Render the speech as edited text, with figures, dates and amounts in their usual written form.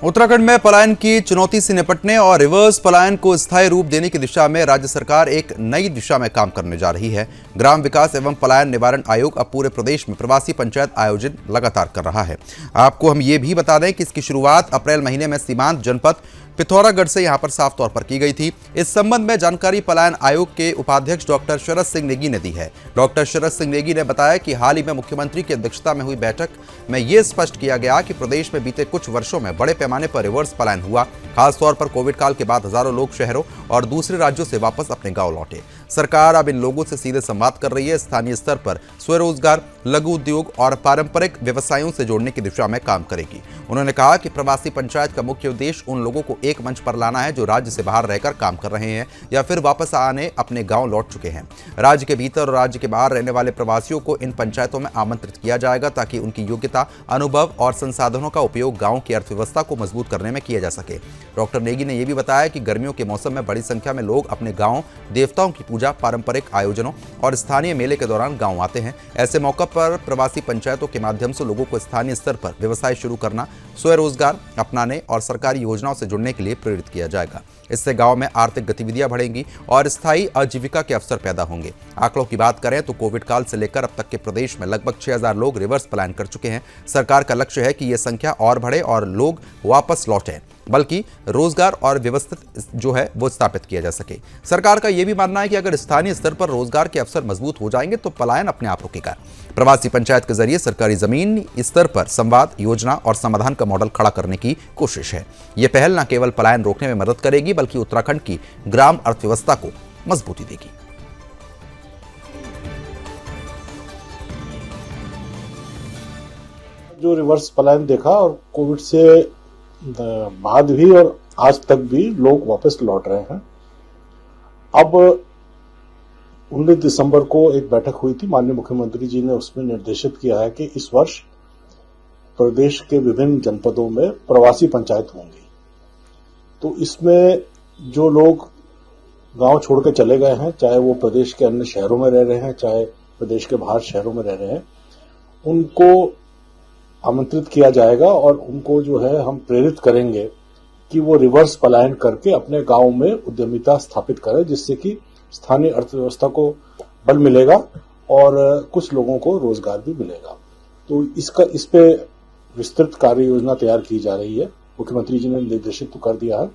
उत्तराखंड में पलायन की चुनौती से निपटने और रिवर्स पलायन को स्थायी रूप देने की दिशा में राज्य सरकार एक नई दिशा में काम करने जा रही है। ग्राम विकास एवं पलायन निवारण आयोग अब पूरे प्रदेश में प्रवासी पंचायत आयोजन लगातार कर रहा है। आपको हम ये भी बता दें कि इसकी शुरुआत अप्रैल महीने में सीमांत जनपद पिथौरागढ़ से यहां पर साफ तौर पर की गई थी। इस संबंध में जानकारी पलायन आयोग के उपाध्यक्ष डॉक्टर शरद सिंह नेगी ने दी है। डॉक्टर शरद सिंह नेगी ने बताया कि हाल ही में मुख्यमंत्री की अध्यक्षता में हुई बैठक में ये स्पष्ट किया गया कि प्रदेश में बीते कुछ वर्षों में बड़े पैमाने पर रिवर्स पलायन हुआ। खासतौर पर कोविड काल के बाद हजारों लोग शहरों और दूसरे राज्यों से वापस अपने गांव लौटे। सरकार अब इन लोगों से सीधे संवाद कर रही है, स्थानीय स्तर पर स्वरोजगार, लघु उद्योग और पारंपरिक व्यवसायों से जोड़ने की दिशा में काम करेगी। उन्होंने कहा कि प्रवासी पंचायत का मुख्य उद्देश्य उन लोगों को एक मंच पर लाना है जो राज्य से बाहर रहकर काम कर रहे हैं या फिर वापस आने अपने गांव लौट चुके हैं। राज्य के भीतर और राज्य के बाहर रहने वाले प्रवासियों को इन पंचायतों में आमंत्रित किया जाएगा ताकि उनकी योग्यता, अनुभव और संसाधनों का उपयोग गांव की अर्थव्यवस्था को मजबूत करने में किया जा सके। डॉक्टर नेगी ने यह भी बताया कि गर्मियों के मौसम में बड़ी संख्या में लोग अपने गांव देवताओं की पूजा, पारंपरिक आयोजनों और स्थानीय मेले के दौरान गांव आते हैं। ऐसे मौके पर प्रवासी पंचायतों के माध्यम से लोगों को स्थानीय स्तर पर व्यवसाय शुरू करना, स्वरोजगार अपनाने और सरकारी योजनाओं से जुड़ने के लिए प्रेरित किया जाएगा। इससे गांव में आर्थिक गतिविधियां बढ़ेंगी और स्थायी आजीविका के अवसर पैदा होंगे। आंकड़ों की बात करें तो कोविड काल से लेकर अब तक के प्रदेश में लगभग 6000 लोग रिवर्स पलायन कर चुके हैं। सरकार का लक्ष्य है कि यह संख्या और बढ़े और लोग वापस लौटें, बल्कि रोजगार और व्यवस्थित जो है वो स्थापित किया जा सके। सरकार का यह भी मानना है कि अगर स्थानीय स्तर पर रोजगार के अवसर मजबूत हो जाएंगे तो पलायन अपने आप रुकेगा। प्रवासी पंचायत के जरिए सरकारी जमीन स्तर पर संवाद, योजना और समाधान का मॉडल खड़ा करने की कोशिश है। यह पहल न केवल पलायन रोकने में मदद करेगी बल्कि उत्तराखंड की ग्राम अर्थव्यवस्था को मजबूती देगी। जो रिवर्स पलायन देखा और कोविड से बाद भी और आज तक भी लोग वापस लौट रहे हैं। अब 19 दिसंबर को एक बैठक हुई थी, माननीय मुख्यमंत्री जी ने उसमें निर्देशित किया है कि इस वर्ष प्रदेश के विभिन्न जनपदों में प्रवासी पंचायत होंगी। तो इसमें जो लोग गांव छोड़ के चले गए हैं, चाहे वो प्रदेश के अन्य शहरों में रह रहे हैं, चाहे प्रदेश के बाहर शहरों में रह रहे हैं, उनको आमंत्रित किया जाएगा और उनको जो है हम प्रेरित करेंगे कि वो रिवर्स पलायन करके अपने गांव में उद्यमिता स्थापित करें, जिससे कि स्थानीय अर्थव्यवस्था को बल मिलेगा और कुछ लोगों को रोजगार भी मिलेगा। तो इस पे विस्तृत कार्य योजना तैयार की जा रही है। मुख्यमंत्री जी ने निर्देशित तो कर दिया है।